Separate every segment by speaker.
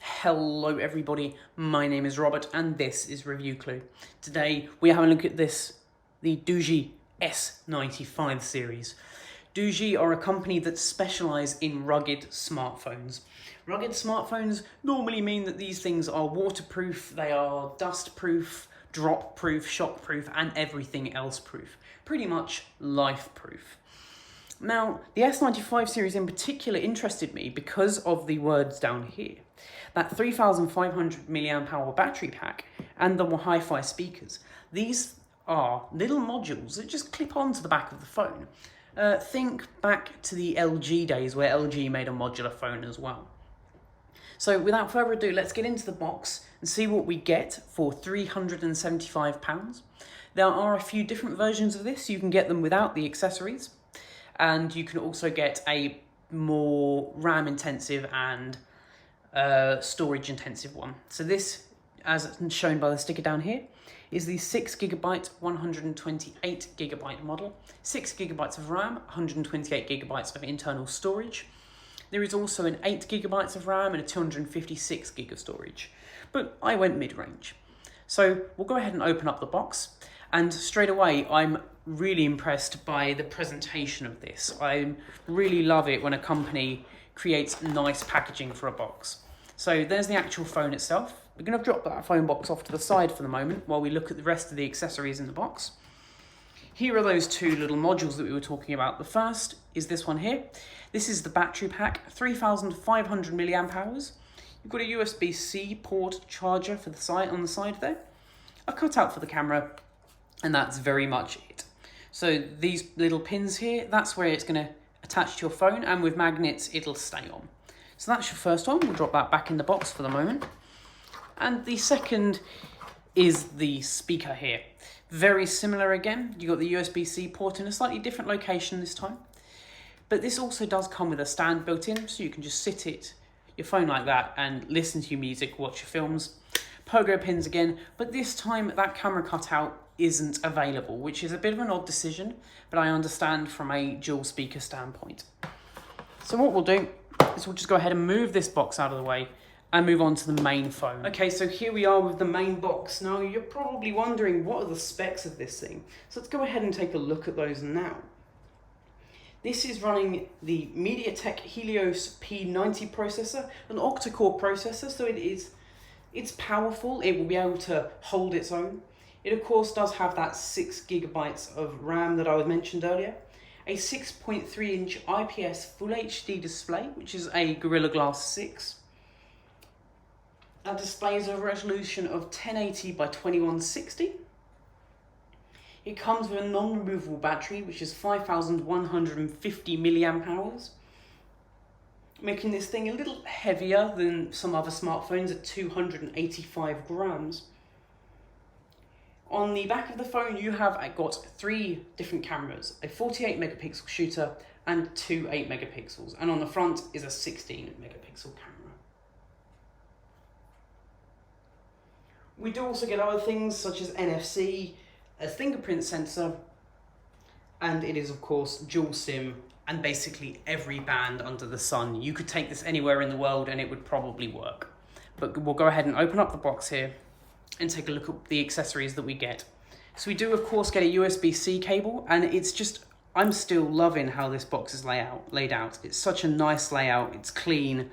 Speaker 1: Hello everybody, my name is Robert and this is Review Clue. Today we have a look at the DOOGEE S95 series. DOOGEE are a company that specialise in rugged smartphones. Rugged smartphones normally mean that these things are waterproof, they are dust-proof, drop-proof, shock-proof and everything else proof. Pretty much life-proof. Now, the S95 series in particular interested me because of the words down here. That 3,500 mAh battery pack and the hi-fi speakers. These are little modules that just clip onto the back of the phone. Think back to the LG days where LG made a modular phone as well. So without further ado, let's get into the box and see what we get for £375. There are a few different versions of this. You can get them without the accessories. And you can also get a more RAM intensive and storage intensive one. So this, as shown by the sticker down here, is the 6GB 128GB model. 6GB of RAM, 128GB of internal storage. There is also an 8GB of RAM and a 256GB of storage. But I went mid-range. So we'll go ahead and open up the box. And straight away, I'm really impressed by the presentation of this. I really love it when a company creates nice packaging for a box. So there's the actual phone itself. We're going to drop that phone box off to the side for the moment while we look at the rest of the accessories in the box. Here are those two little modules that we were talking about. The first is this one here. This is the battery pack, 3,500 mAh. You've got a USB-C port charger for the side on the side there, a cutout for the camera, and that's very much it. So these little pins here, that's where it's going to attach to your phone, and with magnets it'll stay on. So that's your first one. We'll drop that back in the box for the moment. And the second is the speaker here. Very similar again. You've got the USB-C port in a slightly different location this time. But this also does come with a stand built in, so you can just sit your phone like that and listen to your music, watch your films. Pogo pins again, but this time that camera cutout isn't available, which is a bit of an odd decision, but I understand from a dual speaker standpoint. So what we'll do is we'll just go ahead and move this box out of the way and move on to the main phone. Okay, so here we are with the main box. Now you're probably wondering, what are the specs of this thing? So let's go ahead and take a look at those now. This is running the MediaTek Helios P90 processor, an octa-core processor, so it's powerful. It will be able to hold its own. It of course does have that 6GB of RAM that I mentioned earlier, a 6.3-inch IPS Full HD display, which is a Gorilla Glass 6. That display is a resolution of 1080 by 2160. It comes with a non-removable battery, which is 5,150 mAh, making this thing a little heavier than some other smartphones at 285 grams. On the back of the phone, you have got 3 different cameras, a 48 megapixel shooter and 2 8 megapixels. And on the front is a 16 megapixel camera. We do also get other things such as NFC, a fingerprint sensor, and it is of course dual SIM and basically every band under the sun. You could take this anywhere in the world and it would probably work. But we'll go ahead and open up the box here and take a look at the accessories that we get. So we do of course get a USB-C cable, and it's just, I'm still loving how this box is laid out. It's such a nice layout, it's clean,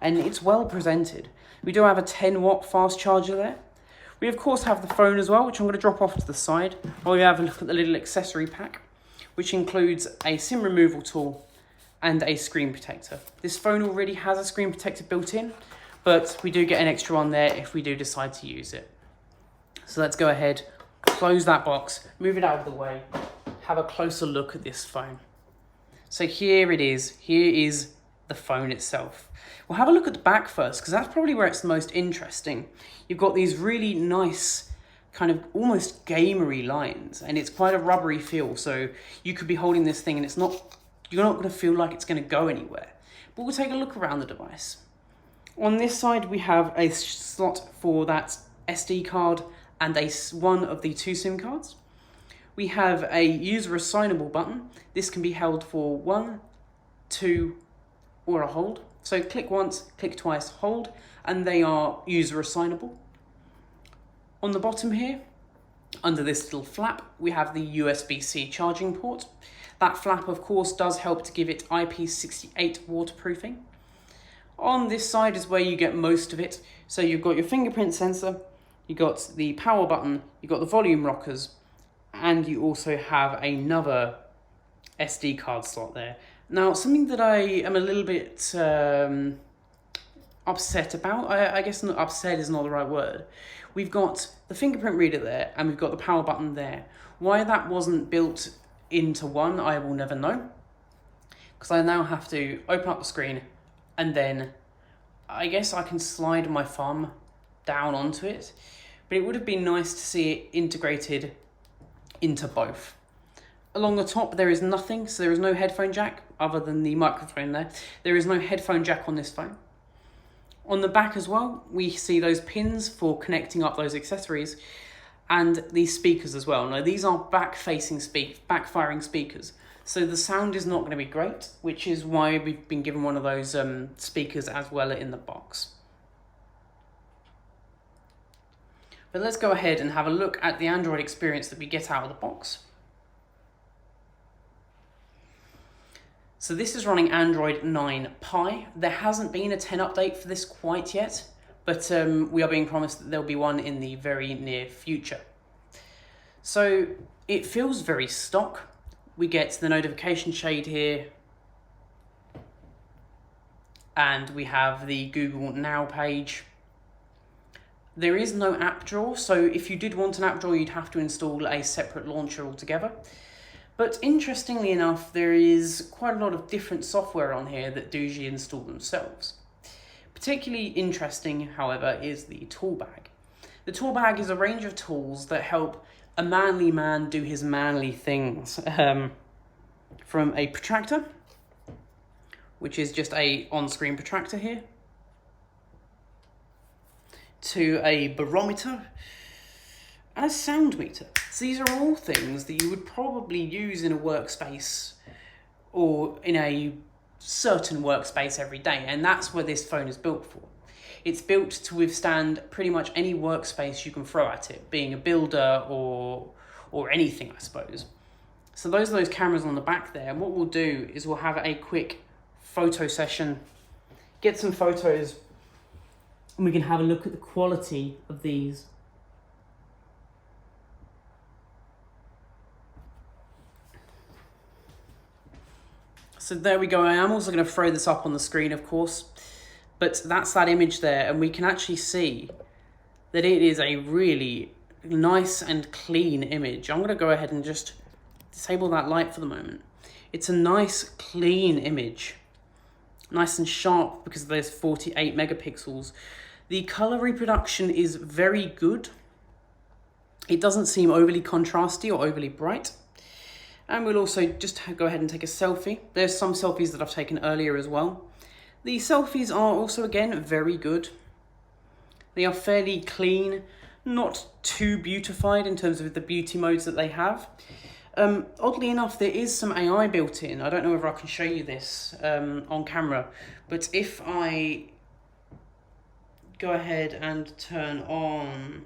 Speaker 1: and it's well presented. We do have a 10-watt fast charger there. We of course have the phone as well, which I'm going to drop off to the side while we have a look at the little accessory pack, which includes a SIM removal tool and a screen protector. This phone already has a screen protector built in, but we do get an extra one there if we do decide to use it. So let's go ahead, close that box, move it out of the way, have a closer look at this phone. So here it is. Here is the phone itself. We'll have a look at the back first, because that's probably where it's the most interesting. You've got these really nice, kind of almost gamery lines, and it's quite a rubbery feel. So you could be holding this thing and you're not going to feel like it's going to go anywhere. But we'll take a look around the device. On this side, we have a slot for that SD card and one of the 2 SIM cards. We have a user assignable button. This can be held for 1, 2, or a hold. So click once, click twice, hold, and they are user assignable. On the bottom here, under this little flap, we have the USB-C charging port. That flap, of course, does help to give it IP68 waterproofing. On this side is where you get most of it. So you've got your fingerprint sensor, you've got the power button, you've got the volume rockers, and you also have another SD card slot there. Now, something that I am a little bit upset about, I guess not upset is not the right word. We've got the fingerprint reader there, and we've got the power button there. Why that wasn't built into one, I will never know. Because I now have to open up the screen, and then I guess I can slide my thumb down onto it. But it would have been nice to see it integrated into both. Along the top, there is nothing, so there is no headphone jack other than the microphone there. There is no headphone jack on this phone. On the back as well, we see those pins for connecting up those accessories and these speakers as well. Now, these are backfiring speakers, so the sound is not going to be great, which is why we've been given one of those speakers as well in the box. But let's go ahead and have a look at the Android experience that we get out of the box. So this is running Android 9 Pie. There hasn't been a 10 update for this quite yet, but we are being promised that there'll be one in the very near future. So it feels very stock. We get the notification shade here, and we have the Google Now page. There is no app drawer, so if you did want an app drawer, you'd have to install a separate launcher altogether. But interestingly enough, there is quite a lot of different software on here that DOOGEE install themselves. Particularly interesting, however, is the tool bag. The tool bag is a range of tools that help a manly man do his manly things. From a protractor, which is just a on-screen protractor here, to a barometer, and a sound meter. So these are all things that you would probably use in a workspace or in a certain workspace every day, and that's where this phone is built for. It's built to withstand pretty much any workspace you can throw at it, being a builder or anything, I suppose. So those are those cameras on the back there, and what we'll do is we'll have a quick photo session, get some photos, and we can have a look at the quality of these. So there we go. I am also going to throw this up on the screen, of course, but that's that image there, and we can actually see that it is a really nice and clean image. I'm going to go ahead and just disable that light for the moment. It's a nice, clean image. Nice and sharp because there's 48 megapixels. The color reproduction is very good. It doesn't seem overly contrasty or overly bright. And we'll also just go ahead and take a selfie. There's some selfies that I've taken earlier as well. The selfies are also, again, very good. They are fairly clean, not too beautified in terms of the beauty modes that they have. Oddly enough, there is some AI built in. I don't know whether I can show you this on camera, but if I go ahead and turn on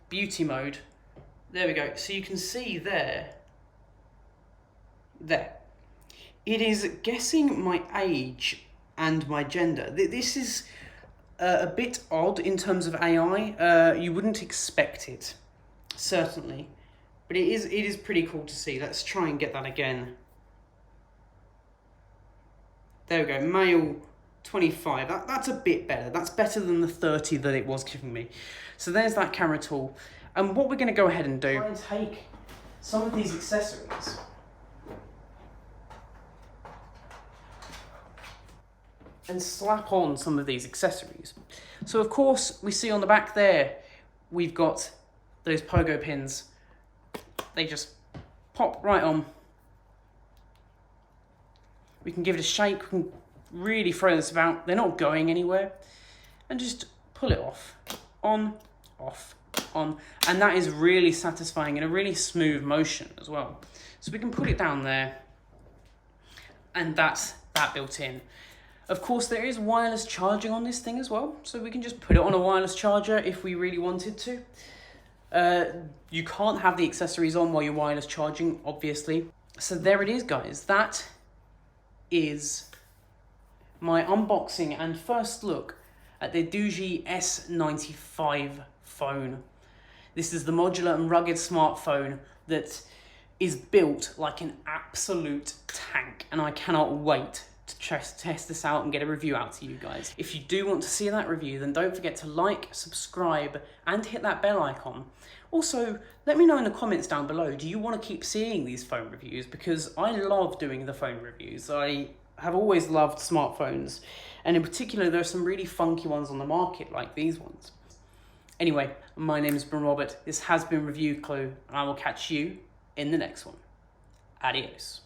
Speaker 1: beauty mode, there we go. So you can see there. It is guessing my age and my gender. This is a bit odd in terms of AI. You wouldn't expect it, certainly. But it is pretty cool to see. Let's try and get that again. There we go, male 25. That's a bit better. That's better than the 30 that it was giving me. So there's that camera tool. And what we're going to go ahead and do, try and take some of these accessories and slap on some of these accessories. So of course, we see on the back there, we've got those pogo pins. They just pop right on. We can give it a shake, we can really throw this about. They're not going anywhere. And just pull it off. On, off, on. And that is really satisfying in a really smooth motion as well. So we can put it down there. and that's that built in. Of course, there is wireless charging on this thing as well, so we can just put it on a wireless charger if we really wanted to. You can't have the accessories on while you're wireless charging, obviously. So there it is, guys. That is my unboxing and first look at the DOOGEE S95 phone. This is the modular and rugged smartphone that is built like an absolute tank, and I cannot wait to test this out and get a review out to you guys. If you do want to see that review, then don't forget to like, subscribe, and hit that bell icon. Also, let me know in the comments down below, do you want to keep seeing these phone reviews? Because I love doing the phone reviews. I have always loved smartphones, and in particular, there are some really funky ones on the market, like these ones. Anyway, my name has been Robert, this has been Review Clue, and I will catch you in the next one. Adios.